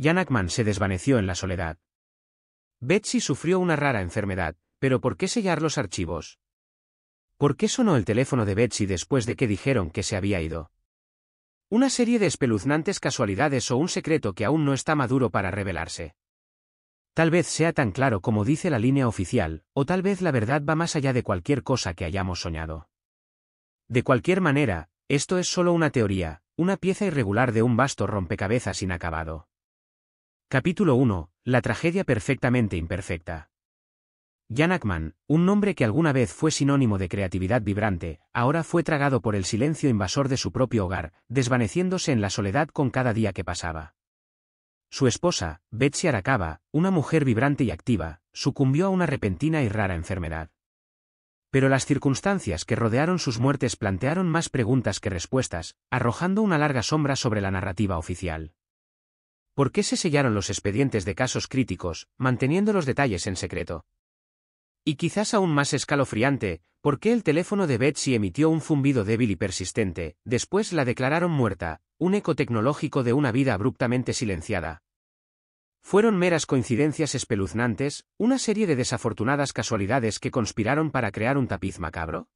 Jan Ackman se desvaneció en la soledad. Betsy sufrió una rara enfermedad, pero ¿por qué sellar los archivos? ¿Por qué sonó el teléfono de Betsy después de que dijeron que se había ido? ¿Una serie de espeluznantes casualidades o un secreto que aún no está maduro para revelarse? Tal vez sea tan claro como dice la línea oficial, o tal vez la verdad va más allá de cualquier cosa que hayamos soñado. De cualquier manera, esto es solo una teoría, una pieza irregular de un vasto rompecabezas inacabado. Capítulo 1. La tragedia perfectamente imperfecta. Jan Ackman, un nombre que alguna vez fue sinónimo de creatividad vibrante, ahora fue tragado por el silencio invasor de su propio hogar, desvaneciéndose en la soledad con cada día que pasaba. Su esposa, Betsy Arakawa, una mujer vibrante y activa, sucumbió a una repentina y rara enfermedad. Pero las circunstancias que rodearon sus muertes plantearon más preguntas que respuestas, arrojando una larga sombra sobre la narrativa oficial. ¿Por qué se sellaron los expedientes de casos críticos, manteniendo los detalles en secreto? Y quizás aún más escalofriante, ¿por qué el teléfono de Betsy emitió un zumbido débil y persistente, después la declararon muerta, un eco tecnológico de una vida abruptamente silenciada? ¿Fueron meras coincidencias espeluznantes, una serie de desafortunadas casualidades que conspiraron para crear un tapiz macabro?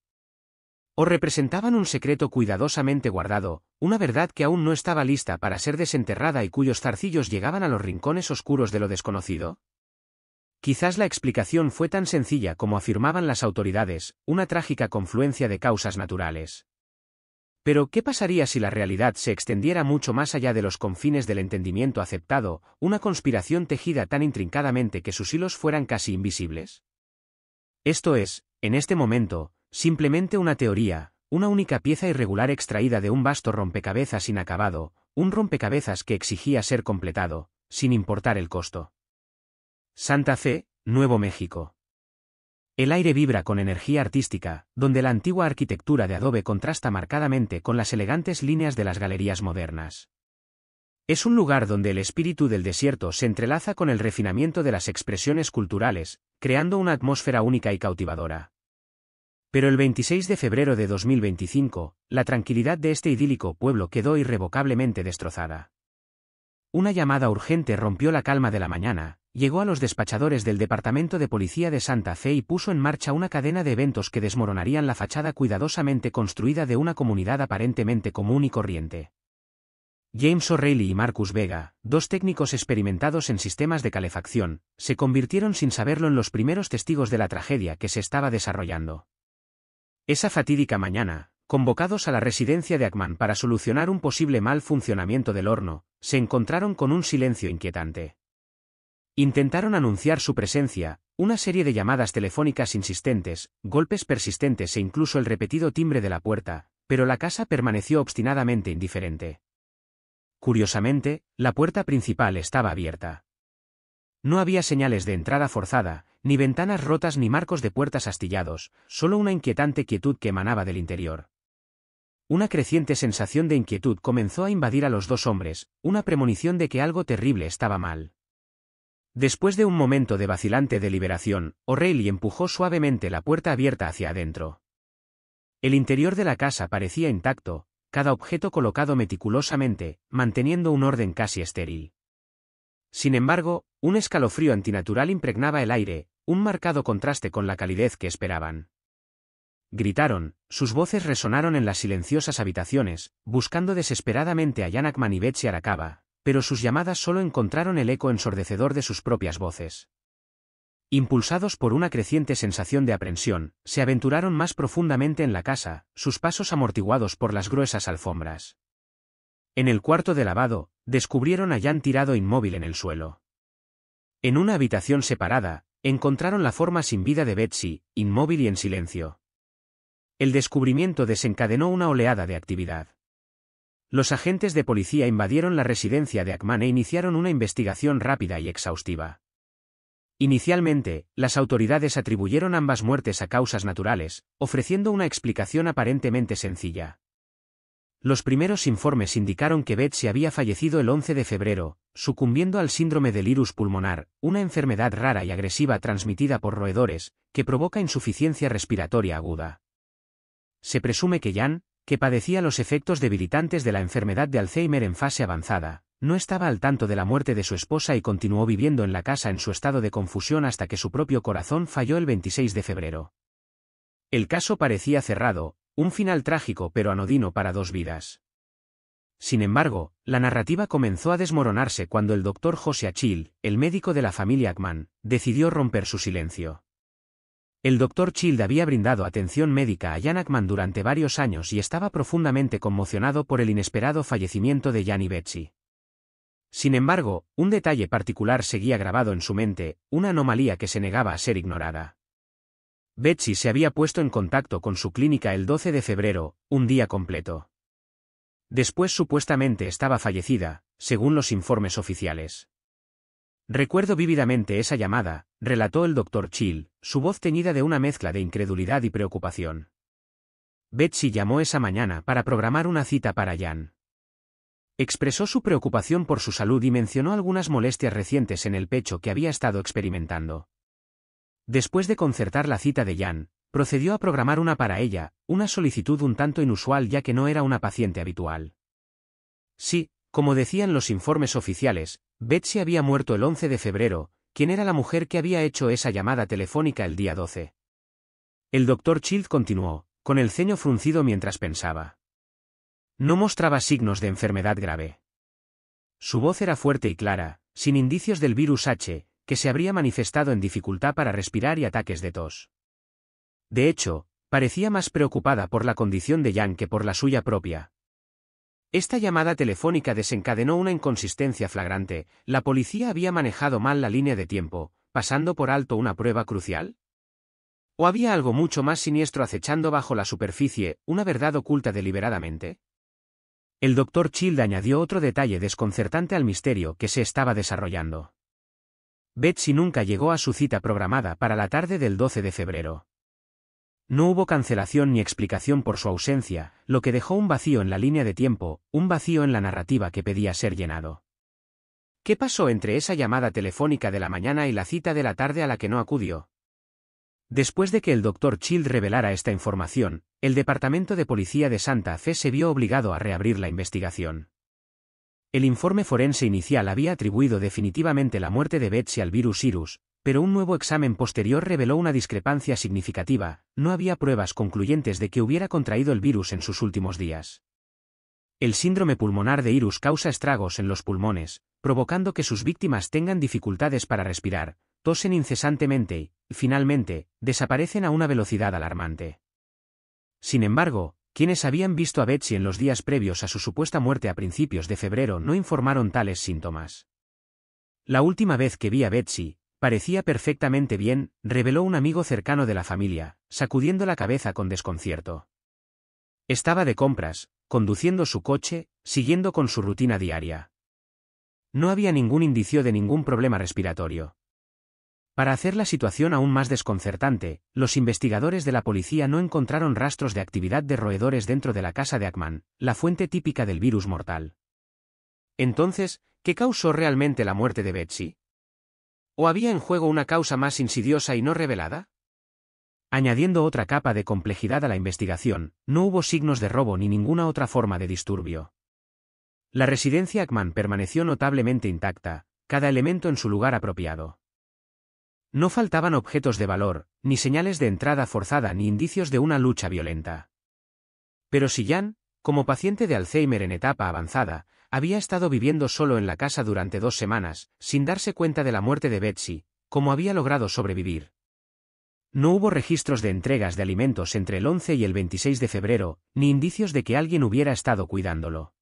¿O representaban un secreto cuidadosamente guardado, una verdad que aún no estaba lista para ser desenterrada y cuyos zarcillos llegaban a los rincones oscuros de lo desconocido? Quizás la explicación fue tan sencilla como afirmaban las autoridades, una trágica confluencia de causas naturales. Pero, ¿qué pasaría si la realidad se extendiera mucho más allá de los confines del entendimiento aceptado, una conspiración tejida tan intrincadamente que sus hilos fueran casi invisibles? Esto es, en este momento, simplemente una teoría, una única pieza irregular extraída de un vasto rompecabezas inacabado, un rompecabezas que exigía ser completado, sin importar el costo. Santa Fe, Nuevo México. El aire vibra con energía artística, donde la antigua arquitectura de adobe contrasta marcadamente con las elegantes líneas de las galerías modernas. Es un lugar donde el espíritu del desierto se entrelaza con el refinamiento de las expresiones culturales, creando una atmósfera única y cautivadora. Pero el 26 de febrero de 2025, la tranquilidad de este idílico pueblo quedó irrevocablemente destrozada. Una llamada urgente rompió la calma de la mañana, llegó a los despachadores del Departamento de Policía de Santa Fe y puso en marcha una cadena de eventos que desmoronarían la fachada cuidadosamente construida de una comunidad aparentemente común y corriente. James O'Reilly y Marcus Vega, dos técnicos experimentados en sistemas de calefacción, se convirtieron sin saberlo en los primeros testigos de la tragedia que se estaba desarrollando. Esa fatídica mañana, convocados a la residencia de Ackman para solucionar un posible mal funcionamiento del horno, se encontraron con un silencio inquietante. Intentaron anunciar su presencia, una serie de llamadas telefónicas insistentes, golpes persistentes e incluso el repetido timbre de la puerta, pero la casa permaneció obstinadamente indiferente. Curiosamente, la puerta principal estaba abierta. No había señales de entrada forzada, ni ventanas rotas ni marcos de puertas astillados, solo una inquietante quietud que emanaba del interior. Una creciente sensación de inquietud comenzó a invadir a los dos hombres, una premonición de que algo terrible estaba mal. Después de un momento de vacilante deliberación, O'Reilly empujó suavemente la puerta abierta hacia adentro. El interior de la casa parecía intacto, cada objeto colocado meticulosamente, manteniendo un orden casi estéril. Sin embargo, un escalofrío antinatural impregnaba el aire, un marcado contraste con la calidez que esperaban. Gritaron, sus voces resonaron en las silenciosas habitaciones, buscando desesperadamente a Jan Ackman y Betsy Arakawa, pero sus llamadas solo encontraron el eco ensordecedor de sus propias voces. Impulsados por una creciente sensación de aprensión, se aventuraron más profundamente en la casa, sus pasos amortiguados por las gruesas alfombras. En el cuarto de lavado, descubrieron a Jan tirado inmóvil en el suelo. En una habitación separada, encontraron la forma sin vida de Betsy, inmóvil y en silencio. El descubrimiento desencadenó una oleada de actividad. Los agentes de policía invadieron la residencia de Ackman e iniciaron una investigación rápida y exhaustiva. Inicialmente, las autoridades atribuyeron ambas muertes a causas naturales, ofreciendo una explicación aparentemente sencilla. Los primeros informes indicaron que Betsy había fallecido el 11 de febrero, sucumbiendo al síndrome del virus pulmonar, una enfermedad rara y agresiva transmitida por roedores, que provoca insuficiencia respiratoria aguda. Se presume que Jan, que padecía los efectos debilitantes de la enfermedad de Alzheimer en fase avanzada, no estaba al tanto de la muerte de su esposa y continuó viviendo en la casa en su estado de confusión hasta que su propio corazón falló el 26 de febrero. El caso parecía cerrado, un final trágico pero anodino para dos vidas. Sin embargo, la narrativa comenzó a desmoronarse cuando el Dr. Josiah Child, el médico de la familia Ackman, decidió romper su silencio. El Dr. Child había brindado atención médica a Jan Ackman durante varios años y estaba profundamente conmocionado por el inesperado fallecimiento de Jan y Betsy. Sin embargo, un detalle particular seguía grabado en su mente, una anomalía que se negaba a ser ignorada. Betsy se había puesto en contacto con su clínica el 12 de febrero, un día completo. Después supuestamente estaba fallecida, según los informes oficiales. Recuerdo vívidamente esa llamada, relató el Dr. Child, su voz teñida de una mezcla de incredulidad y preocupación. Betsy llamó esa mañana para programar una cita para Jan. Expresó su preocupación por su salud y mencionó algunas molestias recientes en el pecho que había estado experimentando. Después de concertar la cita de Jan, procedió a programar una para ella, una solicitud un tanto inusual ya que no era una paciente habitual. Sí, como decían los informes oficiales, Betsy había muerto el 11 de febrero, quien era la mujer que había hecho esa llamada telefónica el día 12. El Dr. Child continuó, con el ceño fruncido mientras pensaba. No mostraba signos de enfermedad grave. Su voz era fuerte y clara, sin indicios del virus H, que se habría manifestado en dificultad para respirar y ataques de tos. De hecho, parecía más preocupada por la condición de Jan que por la suya propia. Esta llamada telefónica desencadenó una inconsistencia flagrante. ¿La policía había manejado mal la línea de tiempo, pasando por alto una prueba crucial? ¿O había algo mucho más siniestro acechando bajo la superficie, una verdad oculta deliberadamente? El Dr. Child añadió otro detalle desconcertante al misterio que se estaba desarrollando. Betsy nunca llegó a su cita programada para la tarde del 12 de febrero. No hubo cancelación ni explicación por su ausencia, lo que dejó un vacío en la línea de tiempo, un vacío en la narrativa que pedía ser llenado. ¿Qué pasó entre esa llamada telefónica de la mañana y la cita de la tarde a la que no acudió? Después de que el Dr. Child revelara esta información, el Departamento de Policía de Santa Fe se vio obligado a reabrir la investigación. El informe forense inicial había atribuido definitivamente la muerte de Betsy al virus Irus, pero un nuevo examen posterior reveló una discrepancia significativa. No había pruebas concluyentes de que hubiera contraído el virus en sus últimos días. El síndrome pulmonar de Irus causa estragos en los pulmones, provocando que sus víctimas tengan dificultades para respirar, tosen incesantemente y, finalmente, desaparecen a una velocidad alarmante. Sin embargo, quienes habían visto a Betsy en los días previos a su supuesta muerte a principios de febrero no informaron tales síntomas. La última vez que vi a Betsy, parecía perfectamente bien, reveló un amigo cercano de la familia, sacudiendo la cabeza con desconcierto. Estaba de compras, conduciendo su coche, siguiendo con su rutina diaria. No había ningún indicio de ningún problema respiratorio. Para hacer la situación aún más desconcertante, los investigadores de la policía no encontraron rastros de actividad de roedores dentro de la casa de Ackman, la fuente típica del virus mortal. Entonces, ¿qué causó realmente la muerte de Betsy? ¿O había en juego una causa más insidiosa y no revelada? Añadiendo otra capa de complejidad a la investigación, no hubo signos de robo ni ninguna otra forma de disturbio. La residencia Ackman permaneció notablemente intacta, cada elemento en su lugar apropiado. No faltaban objetos de valor, ni señales de entrada forzada ni indicios de una lucha violenta. Pero si Jan, como paciente de Alzheimer en etapa avanzada, había estado viviendo solo en la casa durante 2 semanas, sin darse cuenta de la muerte de Betsy, ¿cómo había logrado sobrevivir? No hubo registros de entregas de alimentos entre el 11 y el 26 de febrero, ni indicios de que alguien hubiera estado cuidándolo.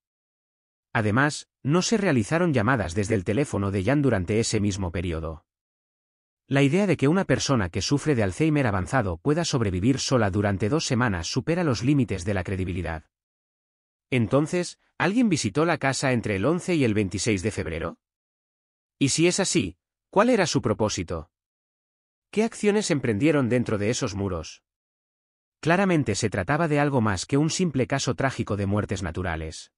Además, no se realizaron llamadas desde el teléfono de Jan durante ese mismo periodo. La idea de que una persona que sufre de Alzheimer avanzado pueda sobrevivir sola durante 2 semanas supera los límites de la credibilidad. Entonces, ¿alguien visitó la casa entre el 11 y el 26 de febrero? Y si es así, ¿cuál era su propósito? ¿Qué acciones emprendieron dentro de esos muros? Claramente se trataba de algo más que un simple caso trágico de muertes naturales.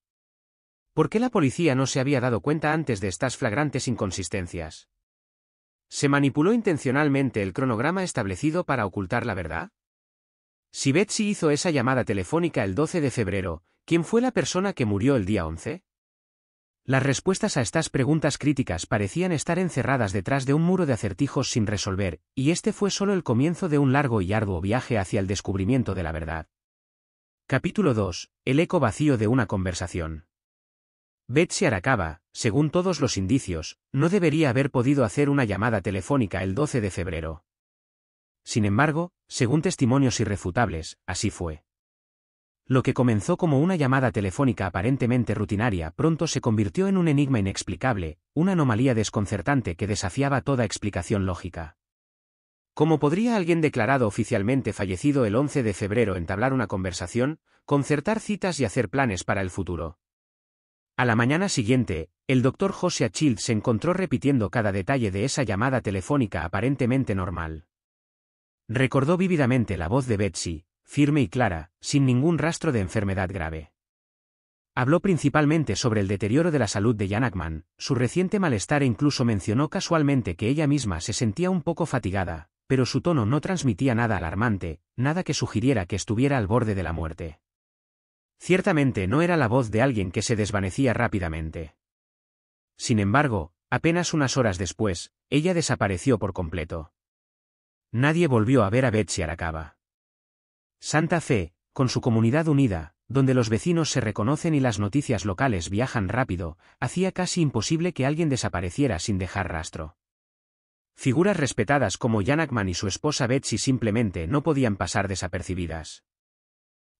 ¿Por qué la policía no se había dado cuenta antes de estas flagrantes inconsistencias? ¿Se manipuló intencionalmente el cronograma establecido para ocultar la verdad? Si Betsy hizo esa llamada telefónica el 12 de febrero, ¿quién fue la persona que murió el día 11? Las respuestas a estas preguntas críticas parecían estar encerradas detrás de un muro de acertijos sin resolver, y este fue solo el comienzo de un largo y arduo viaje hacia el descubrimiento de la verdad. Capítulo 2. El eco vacío de una conversación. Betsy Arakawa, según todos los indicios, no debería haber podido hacer una llamada telefónica el 12 de febrero. Sin embargo, según testimonios irrefutables, así fue. Lo que comenzó como una llamada telefónica aparentemente rutinaria pronto se convirtió en un enigma inexplicable, una anomalía desconcertante que desafiaba toda explicación lógica. ¿Cómo podría alguien declarado oficialmente fallecido el 11 de febrero entablar una conversación, concertar citas y hacer planes para el futuro? A la mañana siguiente, el Dr. Josiah Child se encontró repitiendo cada detalle de esa llamada telefónica aparentemente normal. Recordó vívidamente la voz de Betsy, firme y clara, sin ningún rastro de enfermedad grave. Habló principalmente sobre el deterioro de la salud de Yanakman, su reciente malestar e incluso mencionó casualmente que ella misma se sentía un poco fatigada, pero su tono no transmitía nada alarmante, nada que sugiriera que estuviera al borde de la muerte. Ciertamente no era la voz de alguien que se desvanecía rápidamente. Sin embargo, apenas unas horas después, ella desapareció por completo. Nadie volvió a ver a Betsy Arakawa. Santa Fe, con su comunidad unida, donde los vecinos se reconocen y las noticias locales viajan rápido, hacía casi imposible que alguien desapareciera sin dejar rastro. Figuras respetadas como Yanakman y su esposa Betsy simplemente no podían pasar desapercibidas.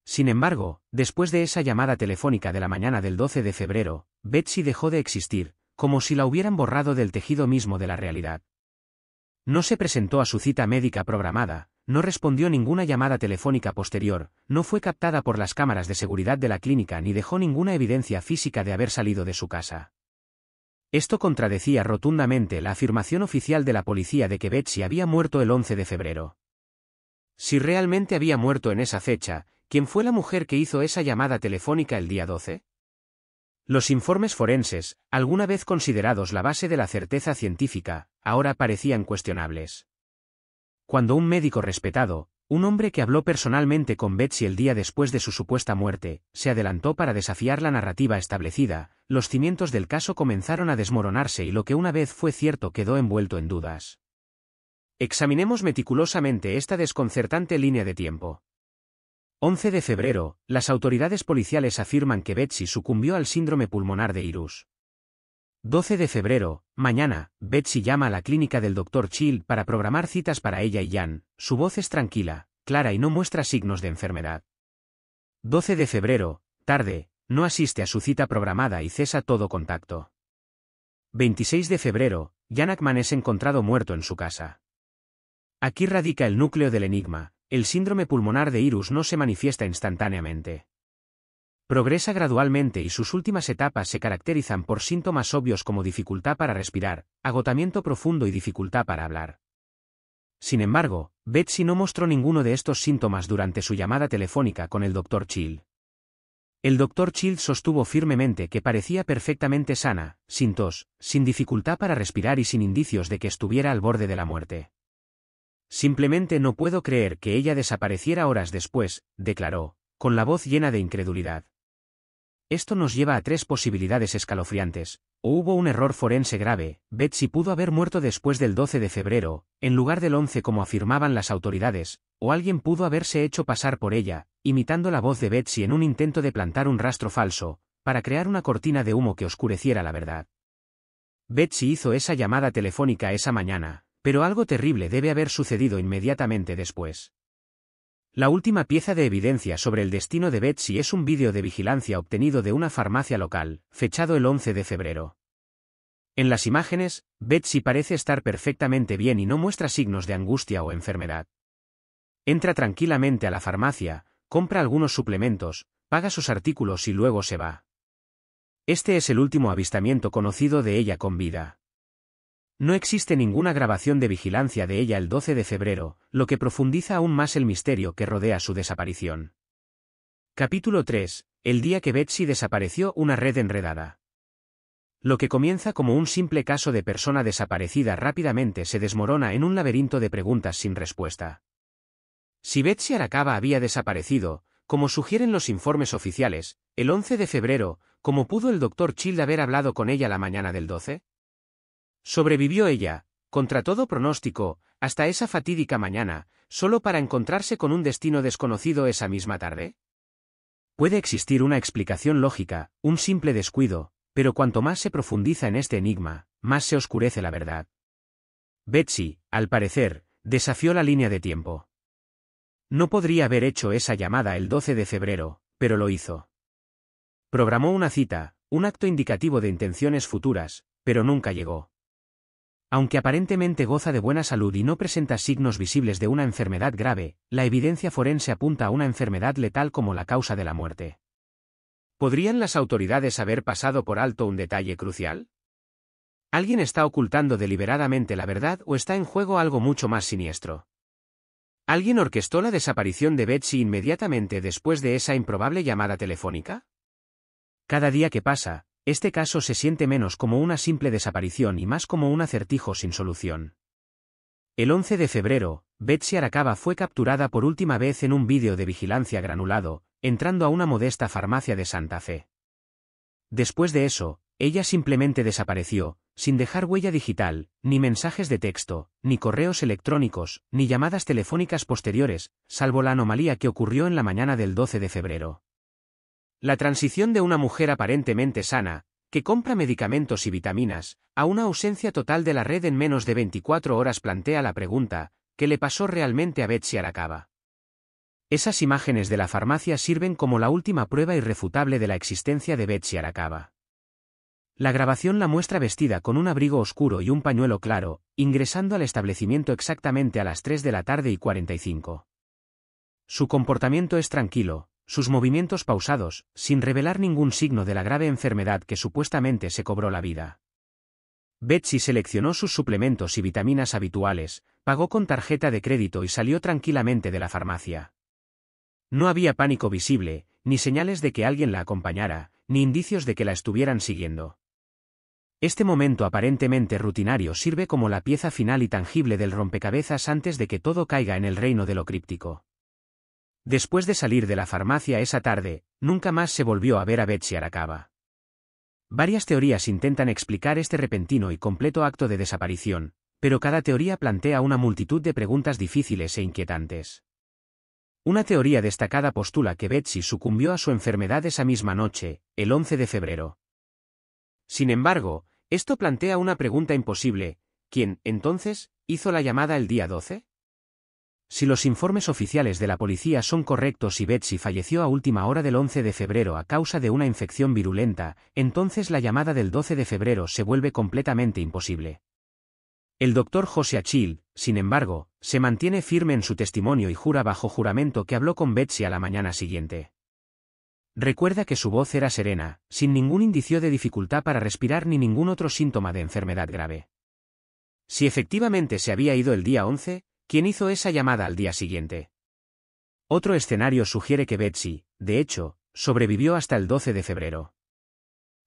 Sin embargo, después de esa llamada telefónica de la mañana del 12 de febrero, Betsy dejó de existir, como si la hubieran borrado del tejido mismo de la realidad. No se presentó a su cita médica programada, no respondió ninguna llamada telefónica posterior, no fue captada por las cámaras de seguridad de la clínica ni dejó ninguna evidencia física de haber salido de su casa. Esto contradecía rotundamente la afirmación oficial de la policía de que Betsy había muerto el 11 de febrero. Si realmente había muerto en esa fecha, ¿quién fue la mujer que hizo esa llamada telefónica el día 12? Los informes forenses, alguna vez considerados la base de la certeza científica, ahora parecían cuestionables. Cuando un médico respetado, un hombre que habló personalmente con Betsy el día después de su supuesta muerte, se adelantó para desafiar la narrativa establecida, los cimientos del caso comenzaron a desmoronarse y lo que una vez fue cierto quedó envuelto en dudas. Examinemos meticulosamente esta desconcertante línea de tiempo. 11 de febrero, las autoridades policiales afirman que Betsy sucumbió al síndrome pulmonar de Irus. 12 de febrero, mañana, Betsy llama a la clínica del Dr. Child para programar citas para ella y Jan, su voz es tranquila, clara y no muestra signos de enfermedad. 12 de febrero, tarde, no asiste a su cita programada y cesa todo contacto. 26 de febrero, Yanakman es encontrado muerto en su casa. Aquí radica el núcleo del enigma. El síndrome pulmonar de Irus no se manifiesta instantáneamente. Progresa gradualmente y sus últimas etapas se caracterizan por síntomas obvios como dificultad para respirar, agotamiento profundo y dificultad para hablar. Sin embargo, Betsy no mostró ninguno de estos síntomas durante su llamada telefónica con el Dr. Child. El Dr. Child sostuvo firmemente que parecía perfectamente sana, sin tos, sin dificultad para respirar y sin indicios de que estuviera al borde de la muerte. Simplemente no puedo creer que ella desapareciera horas después, declaró, con la voz llena de incredulidad. Esto nos lleva a tres posibilidades escalofriantes: o hubo un error forense grave, Betsy pudo haber muerto después del 12 de febrero, en lugar del 11 como afirmaban las autoridades, o alguien pudo haberse hecho pasar por ella, imitando la voz de Betsy en un intento de plantar un rastro falso, para crear una cortina de humo que oscureciera la verdad. Betsy hizo esa llamada telefónica esa mañana, pero algo terrible debe haber sucedido inmediatamente después. La última pieza de evidencia sobre el destino de Betsy es un vídeo de vigilancia obtenido de una farmacia local, fechado el 11 de febrero. En las imágenes, Betsy parece estar perfectamente bien y no muestra signos de angustia o enfermedad. Entra tranquilamente a la farmacia, compra algunos suplementos, paga sus artículos y luego se va. Este es el último avistamiento conocido de ella con vida. No existe ninguna grabación de vigilancia de ella el 12 de febrero, lo que profundiza aún más el misterio que rodea su desaparición. Capítulo 3. El día que Betsy desapareció, una red enredada. Lo que comienza como un simple caso de persona desaparecida rápidamente se desmorona en un laberinto de preguntas sin respuesta. Si Betsy Arakawa había desaparecido, como sugieren los informes oficiales, el 11 de febrero, ¿cómo pudo el Dr. Child haber hablado con ella la mañana del 12? ¿Sobrevivió ella, contra todo pronóstico, hasta esa fatídica mañana, solo para encontrarse con un destino desconocido esa misma tarde? Puede existir una explicación lógica, un simple descuido, pero cuanto más se profundiza en este enigma, más se oscurece la verdad. Betsy, al parecer, desafió la línea de tiempo. No podría haber hecho esa llamada el 12 de febrero, pero lo hizo. Programó una cita, un acto indicativo de intenciones futuras, pero nunca llegó. Aunque aparentemente goza de buena salud y no presenta signos visibles de una enfermedad grave, la evidencia forense apunta a una enfermedad letal como la causa de la muerte. ¿Podrían las autoridades haber pasado por alto un detalle crucial? ¿Alguien está ocultando deliberadamente la verdad o está en juego algo mucho más siniestro? ¿Alguien orquestó la desaparición de Betsy inmediatamente después de esa improbable llamada telefónica? Cada día que pasa, este caso se siente menos como una simple desaparición y más como un acertijo sin solución. El 11 de febrero, Betsy Arakawa fue capturada por última vez en un vídeo de vigilancia granulado, entrando a una modesta farmacia de Santa Fe. Después de eso, ella simplemente desapareció, sin dejar huella digital, ni mensajes de texto, ni correos electrónicos, ni llamadas telefónicas posteriores, salvo la anomalía que ocurrió en la mañana del 12 de febrero. La transición de una mujer aparentemente sana, que compra medicamentos y vitaminas, a una ausencia total de la red en menos de 24 horas plantea la pregunta, ¿qué le pasó realmente a Betsy Arakawa? Esas imágenes de la farmacia sirven como la última prueba irrefutable de la existencia de Betsy Arakawa. La grabación la muestra vestida con un abrigo oscuro y un pañuelo claro, ingresando al establecimiento exactamente a las 3 de la tarde y 45. Su comportamiento es tranquilo, sus movimientos pausados, sin revelar ningún signo de la grave enfermedad que supuestamente se cobró la vida. Betsy seleccionó sus suplementos y vitaminas habituales, pagó con tarjeta de crédito y salió tranquilamente de la farmacia. No había pánico visible, ni señales de que alguien la acompañara, ni indicios de que la estuvieran siguiendo. Este momento aparentemente rutinario sirve como la pieza final y tangible del rompecabezas antes de que todo caiga en el reino de lo críptico. Después de salir de la farmacia esa tarde, nunca más se volvió a ver a Betsy Arakawa. Varias teorías intentan explicar este repentino y completo acto de desaparición, pero cada teoría plantea una multitud de preguntas difíciles e inquietantes. Una teoría destacada postula que Betsy sucumbió a su enfermedad esa misma noche, el 11 de febrero. Sin embargo, esto plantea una pregunta imposible: ¿quién, entonces, hizo la llamada el día 12? Si los informes oficiales de la policía son correctos y Betsy falleció a última hora del 11 de febrero a causa de una infección virulenta, entonces la llamada del 12 de febrero se vuelve completamente imposible. El Dr. Joshua Child, sin embargo, se mantiene firme en su testimonio y jura bajo juramento que habló con Betsy a la mañana siguiente. Recuerda que su voz era serena, sin ningún indicio de dificultad para respirar ni ningún otro síntoma de enfermedad grave. Si efectivamente se había ido el día 11, ¿quién hizo esa llamada al día siguiente? Otro escenario sugiere que Betsy, de hecho, sobrevivió hasta el 12 de febrero.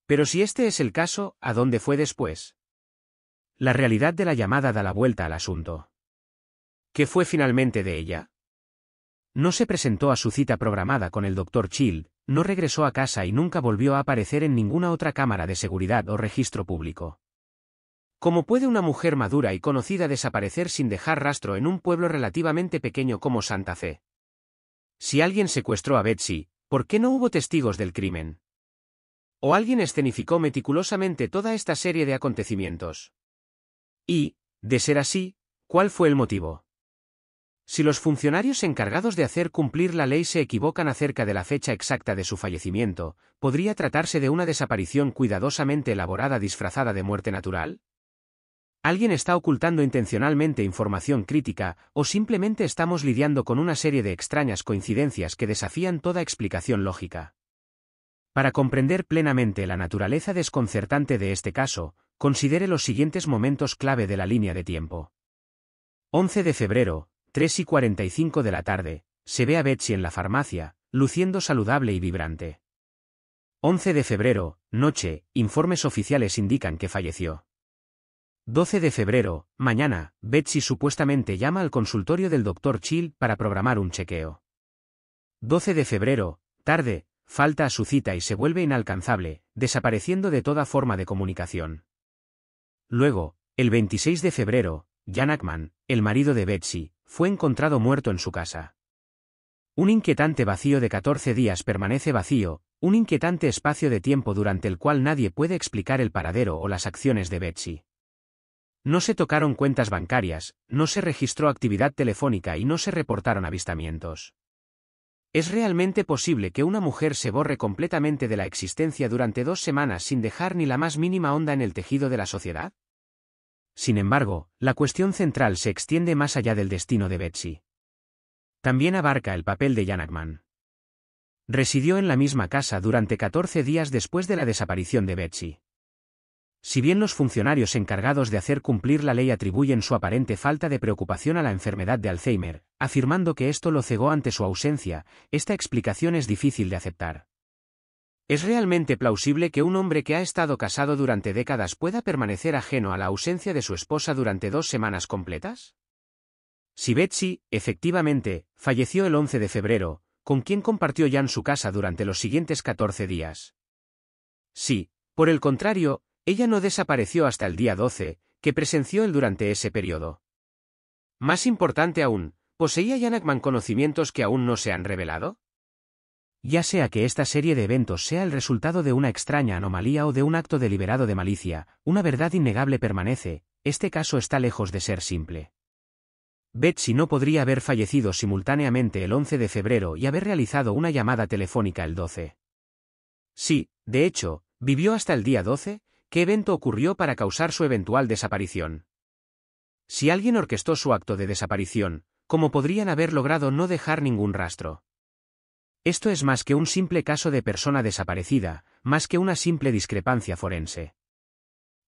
Pero si este es el caso, ¿a dónde fue después? La realidad de la llamada da la vuelta al asunto. ¿Qué fue finalmente de ella? No se presentó a su cita programada con el Dr. Child, no regresó a casa y nunca volvió a aparecer en ninguna otra cámara de seguridad o registro público. ¿Cómo puede una mujer madura y conocida desaparecer sin dejar rastro en un pueblo relativamente pequeño como Santa Fe? Si alguien secuestró a Betsy, ¿por qué no hubo testigos del crimen? ¿O alguien escenificó meticulosamente toda esta serie de acontecimientos? Y, de ser así, ¿cuál fue el motivo? Si los funcionarios encargados de hacer cumplir la ley se equivocan acerca de la fecha exacta de su fallecimiento, ¿podría tratarse de una desaparición cuidadosamente elaborada disfrazada de muerte natural? ¿Alguien está ocultando intencionalmente información crítica, o simplemente estamos lidiando con una serie de extrañas coincidencias que desafían toda explicación lógica? Para comprender plenamente la naturaleza desconcertante de este caso, considere los siguientes momentos clave de la línea de tiempo. 11 de febrero, 3:45 de la tarde, se ve a Betsy en la farmacia, luciendo saludable y vibrante. 11 de febrero, noche, informes oficiales indican que falleció. 12 de febrero, mañana, Betsy supuestamente llama al consultorio del Dr. Child para programar un chequeo. 12 de febrero, tarde, falta a su cita y se vuelve inalcanzable, desapareciendo de toda forma de comunicación. Luego, el 26 de febrero, Jan Ackman, el marido de Betsy, fue encontrado muerto en su casa. Un inquietante vacío de 14 días permanece vacío, un inquietante espacio de tiempo durante el cual nadie puede explicar el paradero o las acciones de Betsy. No se tocaron cuentas bancarias, no se registró actividad telefónica y no se reportaron avistamientos. ¿Es realmente posible que una mujer se borre completamente de la existencia durante 2 semanas sin dejar ni la más mínima onda en el tejido de la sociedad? Sin embargo, la cuestión central se extiende más allá del destino de Betsy. También abarca el papel de Jan Ackman. Residió en la misma casa durante 14 días después de la desaparición de Betsy. Si bien los funcionarios encargados de hacer cumplir la ley atribuyen su aparente falta de preocupación a la enfermedad de Alzheimer, afirmando que esto lo cegó ante su ausencia, esta explicación es difícil de aceptar. ¿Es realmente plausible que un hombre que ha estado casado durante décadas pueda permanecer ajeno a la ausencia de su esposa durante 2 semanas completas? Si Betsy, efectivamente, falleció el 11 de febrero, ¿con quién compartió Jan su casa durante los siguientes 14 días? Sí, por el contrario, ella no desapareció hasta el día 12, que presenció él durante ese periodo. Más importante aún, ¿poseía Jan Ackman conocimientos que aún no se han revelado? Ya sea que esta serie de eventos sea el resultado de una extraña anomalía o de un acto deliberado de malicia, una verdad innegable permanece, este caso está lejos de ser simple. Betsy no podría haber fallecido simultáneamente el 11 de febrero y haber realizado una llamada telefónica el 12. Sí, de hecho, vivió hasta el día 12, ¿qué evento ocurrió para causar su eventual desaparición? Si alguien orquestó su acto de desaparición, ¿cómo podrían haber logrado no dejar ningún rastro? Esto es más que un simple caso de persona desaparecida, más que una simple discrepancia forense.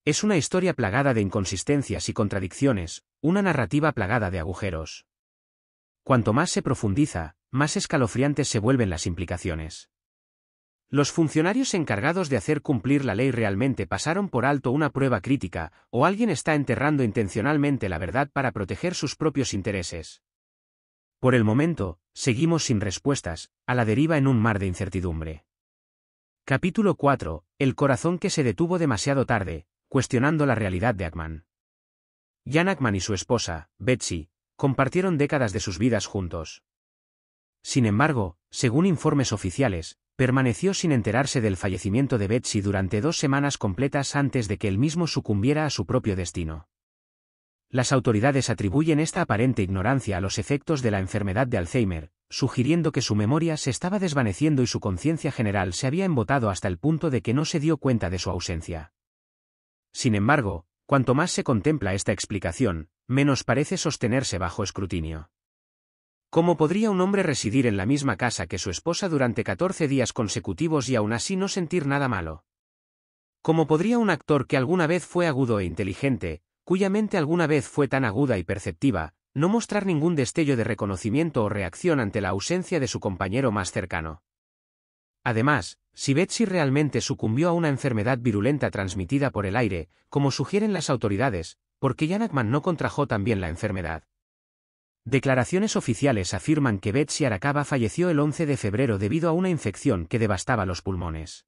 Es una historia plagada de inconsistencias y contradicciones, una narrativa plagada de agujeros. Cuanto más se profundiza, más escalofriantes se vuelven las implicaciones. ¿Los funcionarios encargados de hacer cumplir la ley realmente pasaron por alto una prueba crítica, o alguien está enterrando intencionalmente la verdad para proteger sus propios intereses? Por el momento, seguimos sin respuestas, a la deriva en un mar de incertidumbre. Capítulo 4. El corazón que se detuvo demasiado tarde, cuestionando la realidad de Ackman. Jan Ackman y su esposa, Betsy, compartieron décadas de sus vidas juntos. Sin embargo, según informes oficiales, permaneció sin enterarse del fallecimiento de Betsy durante 2 semanas completas antes de que él mismo sucumbiera a su propio destino. Las autoridades atribuyen esta aparente ignorancia a los efectos de la enfermedad de Alzheimer, sugiriendo que su memoria se estaba desvaneciendo y su conciencia general se había embotado hasta el punto de que no se dio cuenta de su ausencia. Sin embargo, cuanto más se contempla esta explicación, menos parece sostenerse bajo escrutinio. ¿Cómo podría un hombre residir en la misma casa que su esposa durante 14 días consecutivos y aún así no sentir nada malo? ¿Cómo podría un actor que alguna vez fue agudo e inteligente, cuya mente alguna vez fue tan aguda y perceptiva, no mostrar ningún destello de reconocimiento o reacción ante la ausencia de su compañero más cercano? Además, si Betsy realmente sucumbió a una enfermedad virulenta transmitida por el aire, como sugieren las autoridades, ¿por qué Jan Ackman no contrajo también la enfermedad? Declaraciones oficiales afirman que Betsy Arakawa falleció el 11 de febrero debido a una infección que devastaba los pulmones.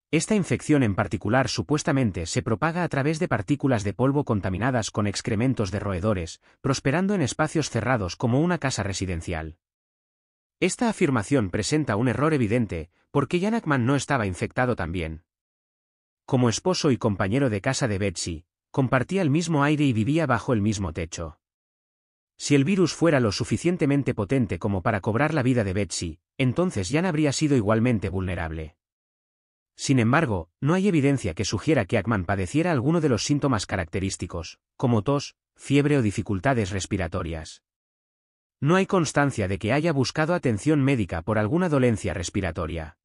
Esta infección en particular supuestamente se propaga a través de partículas de polvo contaminadas con excrementos de roedores, prosperando en espacios cerrados como una casa residencial. Esta afirmación presenta un error evidente, porque Jan Ackman no estaba infectado también. Como esposo y compañero de casa de Betsy, compartía el mismo aire y vivía bajo el mismo techo. Si el virus fuera lo suficientemente potente como para cobrar la vida de Betsy, entonces Jan habría sido igualmente vulnerable. Sin embargo, no hay evidencia que sugiera que Ackman padeciera alguno de los síntomas característicos, como tos, fiebre o dificultades respiratorias. No hay constancia de que haya buscado atención médica por alguna dolencia respiratoria.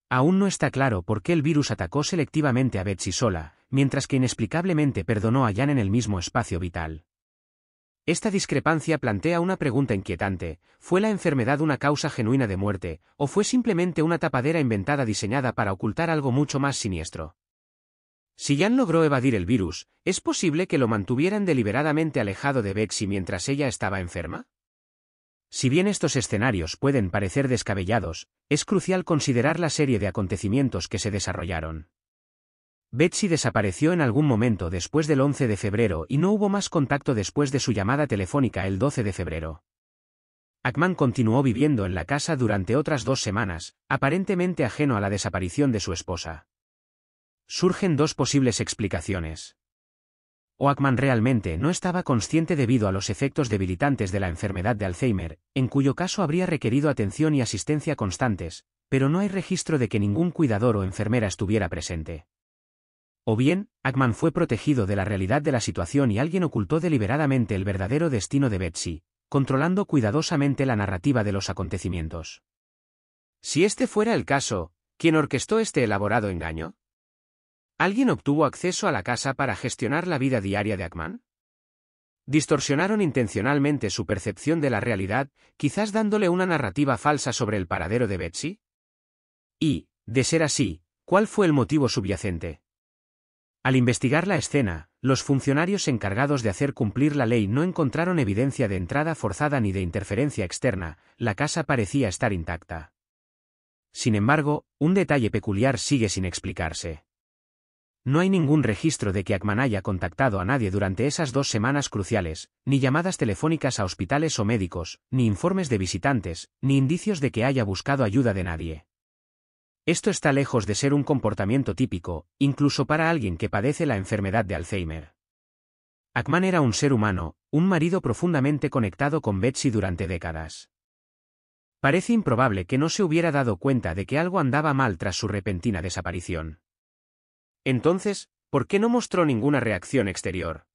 Aún no está claro por qué el virus atacó selectivamente a Betsy sola, mientras que inexplicablemente perdonó a Jan en el mismo espacio vital. Esta discrepancia plantea una pregunta inquietante: ¿fue la enfermedad una causa genuina de muerte, o fue simplemente una tapadera inventada diseñada para ocultar algo mucho más siniestro? Si Jan logró evadir el virus, ¿es posible que lo mantuvieran deliberadamente alejado de Betsy mientras ella estaba enferma? Si bien estos escenarios pueden parecer descabellados, es crucial considerar la serie de acontecimientos que se desarrollaron. Betsy desapareció en algún momento después del 11 de febrero y no hubo más contacto después de su llamada telefónica el 12 de febrero. Ackman continuó viviendo en la casa durante otras 2 semanas, aparentemente ajeno a la desaparición de su esposa. Surgen 2 posibles explicaciones. O Ackman realmente no estaba consciente debido a los efectos debilitantes de la enfermedad de Alzheimer, en cuyo caso habría requerido atención y asistencia constantes, pero no hay registro de que ningún cuidador o enfermera estuviera presente. O bien, Ackman fue protegido de la realidad de la situación y alguien ocultó deliberadamente el verdadero destino de Betsy, controlando cuidadosamente la narrativa de los acontecimientos. Si este fuera el caso, ¿quién orquestó este elaborado engaño? ¿Alguien obtuvo acceso a la casa para gestionar la vida diaria de Ackman? ¿Distorsionaron intencionalmente su percepción de la realidad, quizás dándole una narrativa falsa sobre el paradero de Betsy? Y, de ser así, ¿cuál fue el motivo subyacente? Al investigar la escena, los funcionarios encargados de hacer cumplir la ley no encontraron evidencia de entrada forzada ni de interferencia externa, la casa parecía estar intacta. Sin embargo, un detalle peculiar sigue sin explicarse. No hay ningún registro de que Ackman haya contactado a nadie durante esas 2 semanas cruciales, ni llamadas telefónicas a hospitales o médicos, ni informes de visitantes, ni indicios de que haya buscado ayuda de nadie. Esto está lejos de ser un comportamiento típico, incluso para alguien que padece la enfermedad de Alzheimer. Ackman era un ser humano, un marido profundamente conectado con Betsy durante décadas. Parece improbable que no se hubiera dado cuenta de que algo andaba mal tras su repentina desaparición. Entonces, ¿por qué no mostró ninguna reacción exterior?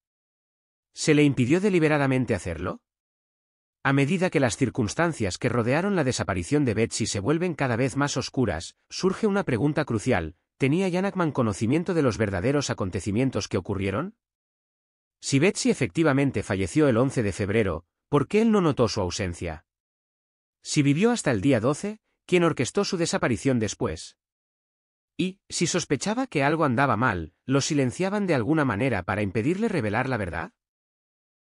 ¿Se le impidió deliberadamente hacerlo? A medida que las circunstancias que rodearon la desaparición de Betsy se vuelven cada vez más oscuras, surge una pregunta crucial: ¿tenía Jan Ackman conocimiento de los verdaderos acontecimientos que ocurrieron? Si Betsy efectivamente falleció el 11 de febrero, ¿por qué él no notó su ausencia? Si vivió hasta el día 12, ¿quién orquestó su desaparición después? Y, si sospechaba que algo andaba mal, ¿lo silenciaban de alguna manera para impedirle revelar la verdad?